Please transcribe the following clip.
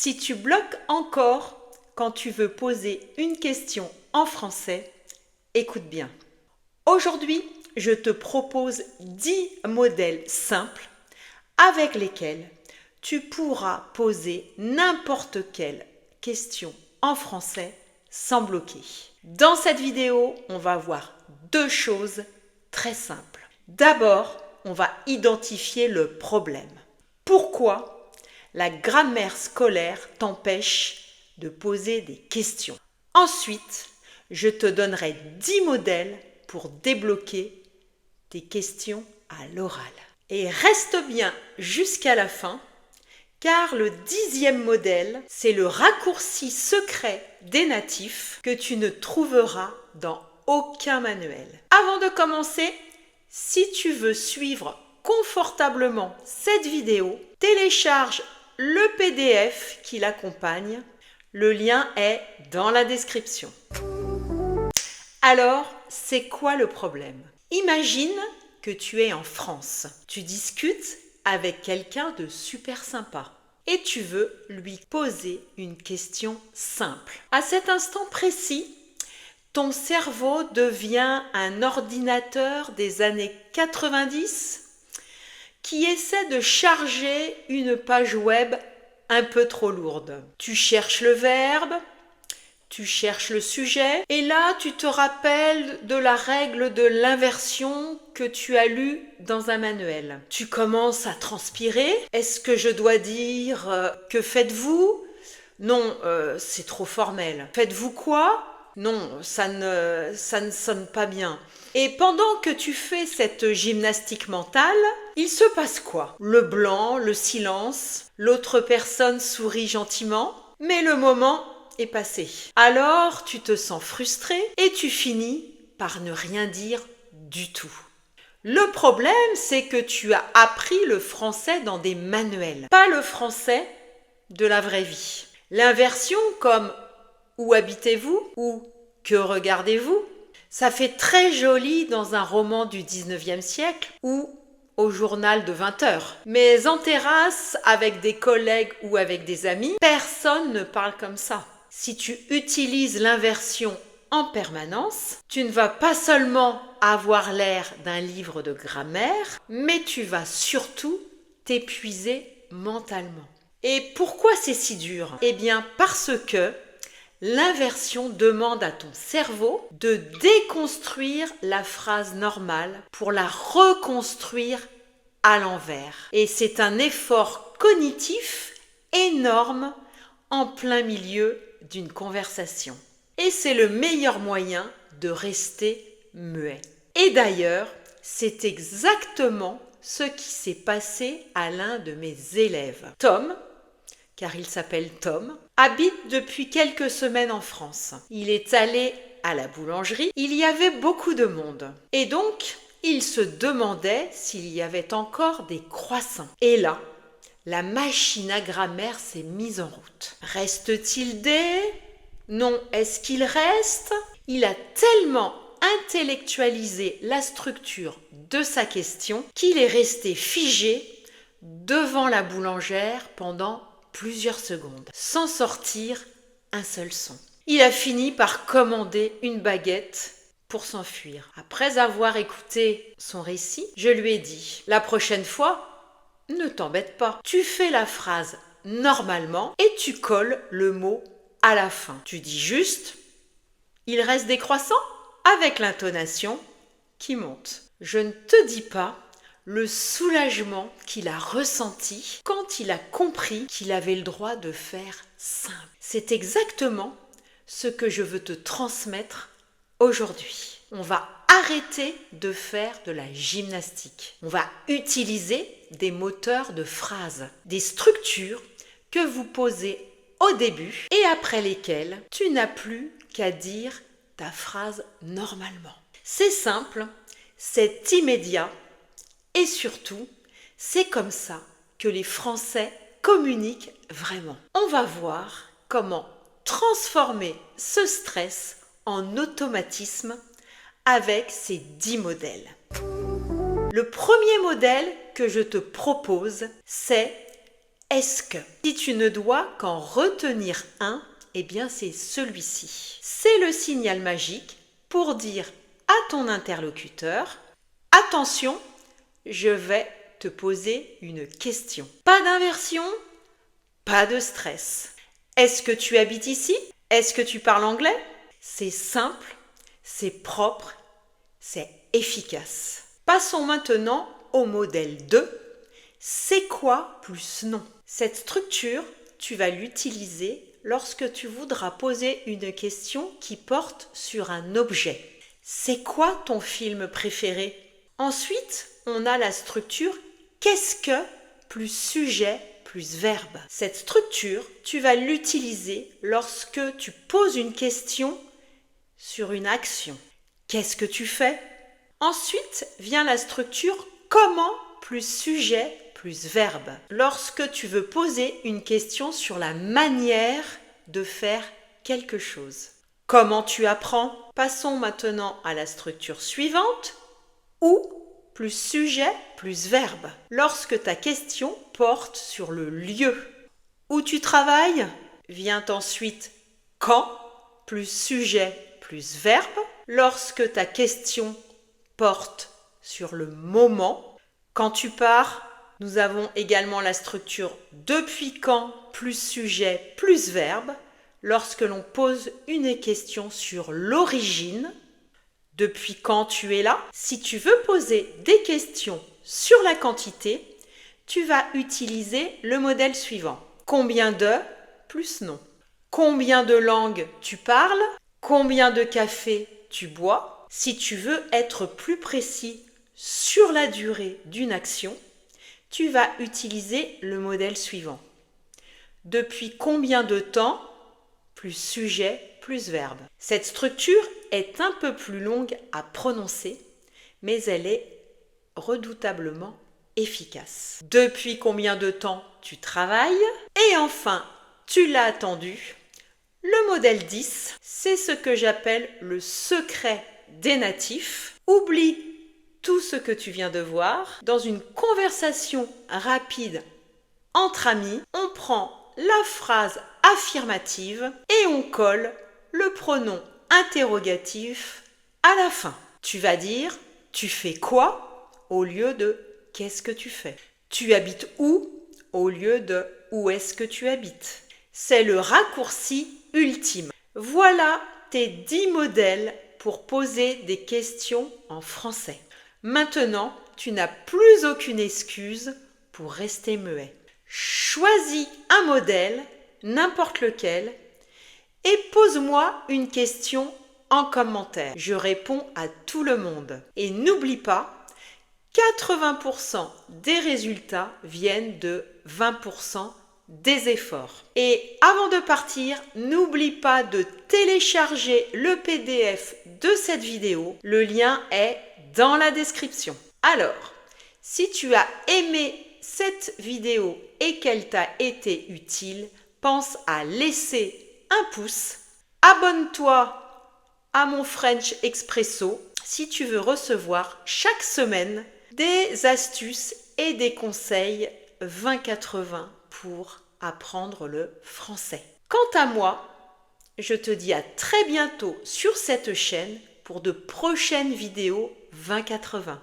Si tu bloques encore quand tu veux poser une question en français, écoute bien. Aujourd'hui, je te propose 10 modèles simples avec lesquels tu pourras poser n'importe quelle question en français sans bloquer. Dans cette vidéo, on va voir deux choses très simples. D'abord, on va identifier le problème. Pourquoi la grammaire scolaire t'empêche de poser des questions? Ensuite, je te donnerai 10 modèles pour débloquer tes questions à l'oral. Et reste bien jusqu'à la fin, car le 10e modèle, c'est le raccourci secret des natifs que tu ne trouveras dans aucun manuel. Avant de commencer, si tu veux suivre confortablement cette vidéo, télécharge le PDF qui l'accompagne. Le lien est dans la description. Alors, c'est quoi le problème? Imagine que tu es en France. Tu discutes avec quelqu'un de super sympa et tu veux lui poser une question simple. À cet instant précis, ton cerveau devient un ordinateur des années 90 qui essaie de charger une page web un peu trop lourde. Tu cherches le verbe, tu cherches le sujet et là tu te rappelles de la règle de l'inversion que tu as lue dans un manuel. Tu commences à transpirer. Est-ce que je dois dire que faites-vous? Non, c'est trop formel. Faites-vous quoi? Non, ça ne sonne pas bien. Et pendant que tu fais cette gymnastique mentale, il se passe quoi? Le blanc, le silence, l'autre personne sourit gentiment, mais le moment est passé. Alors, tu te sens frustré et tu finis par ne rien dire du tout. Le problème, c'est que tu as appris le français dans des manuels, pas le français de la vraie vie. L'inversion comme « où habitez-vous » ou « que regardez-vous » ça fait très joli dans un roman du 19e siècle ou au journal de 20 heures. Mais en terrasse, avec des collègues ou avec des amis, personne ne parle comme ça. Si tu utilises l'inversion en permanence, tu ne vas pas seulement avoir l'air d'un livre de grammaire, mais tu vas surtout t'épuiser mentalement. Et pourquoi c'est si dur? Eh bien parce que l'inversion demande à ton cerveau de déconstruire la phrase normale pour la reconstruire à l'envers. Et c'est un effort cognitif énorme en plein milieu d'une conversation. Et c'est le meilleur moyen de rester muet. Et d'ailleurs, c'est exactement ce qui s'est passé à l'un de mes élèves. Tom, car il s'appelle Tom, habite depuis quelques semaines en France. Il est allé à la boulangerie, il y avait beaucoup de monde. Et donc, il se demandait s'il y avait encore des croissants. Et là, la machine à grammaire s'est mise en route. Reste-t-il des? Non, est-ce qu'il reste? Il a tellement intellectualisé la structure de sa question qu'il est resté figé devant la boulangère pendant plusieurs secondes, sans sortir un seul son. Il a fini par commander une baguette pour s'enfuir. Après avoir écouté son récit, je lui ai dit « La prochaine fois, ne t'embête pas. Tu fais la phrase normalement et tu colles le mot à la fin. Tu dis juste « Il reste des croissants ?» avec l'intonation qui monte. Je ne te dis pas le soulagement qu'il a ressenti quand il a compris qu'il avait le droit de faire simple. C'est exactement ce que je veux te transmettre aujourd'hui. On va arrêter de faire de la gymnastique. On va utiliser des moteurs de phrases, des structures que vous posez au début et après lesquelles tu n'as plus qu'à dire ta phrase normalement. C'est simple, c'est immédiat. Et surtout, c'est comme ça que les Français communiquent vraiment. On va voir comment transformer ce stress en automatisme avec ces 10 modèles. Le premier modèle que je te propose, c'est « est-ce que. Si tu ne dois qu'en retenir un, eh bien c'est celui-ci. C'est le signal magique pour dire à ton interlocuteur, attention, je vais te poser une question. Pas d'inversion, pas de stress. Est-ce que tu habites ici? Est-ce que tu parles anglais? C'est simple, c'est propre, c'est efficace. Passons maintenant au modèle 2. C'est quoi plus non? Cette structure, tu vas l'utiliser lorsque tu voudras poser une question qui porte sur un objet. C'est quoi ton film préféré? Ensuite, on a la structure qu'est-ce que plus sujet plus verbe. Cette structure, tu vas l'utiliser lorsque tu poses une question sur une action. Qu'est-ce que tu fais? Ensuite vient la structure comment plus sujet plus verbe. Lorsque tu veux poser une question sur la manière de faire quelque chose. Comment tu apprends? Passons maintenant à la structure suivante. Où plus sujet plus verbe. Lorsque ta question porte sur le lieu. Où tu travailles? Vient ensuite quand plus sujet plus verbe. Lorsque ta question porte sur le moment. Quand tu pars, nous avons également la structure depuis quand plus sujet plus verbe. Lorsque l'on pose une question sur l'origine, depuis quand tu es là. Si tu veux poser des questions sur la quantité, tu vas utiliser le modèle suivant. Combien de plus non. Combien de langues tu parles? Combien de café tu bois? Si tu veux être plus précis sur la durée d'une action, tu vas utiliser le modèle suivant. Depuis combien de temps plus sujet plus verbe. Cette structure est un peu plus longue à prononcer, mais elle est redoutablement efficace. Depuis combien de temps tu travailles? Et enfin, tu l'as attendu, le modèle 10, c'est ce que j'appelle le secret des natifs. Oublie tout ce que tu viens de voir. Dans une conversation rapide entre amis, on prend la phrase affirmative et on colle le pronom interrogatif à la fin. Tu vas dire « tu fais quoi ?» au lieu de « qu'est-ce que tu fais ?» Tu habites où au lieu de « où est-ce que tu habites ?» C'est le raccourci ultime. Voilà tes 10 modèles pour poser des questions en français. Maintenant, tu n'as plus aucune excuse pour rester muet. Choisis un modèle, n'importe lequel, et pose-moi une question en commentaire. Je réponds à tout le monde. Et n'oublie pas, 80% des résultats viennent de 20% des efforts. Et avant de partir, n'oublie pas de télécharger le PDF de cette vidéo. Le lien est dans la description. Alors, si tu as aimé cette vidéo et qu'elle t'a été utile, pense à laisser un pouce. Abonne-toi à mon French Expresso si tu veux recevoir chaque semaine des astuces et des conseils 20-80 pour apprendre le français. Quant à moi, je te dis à très bientôt sur cette chaîne pour de prochaines vidéos 20-80.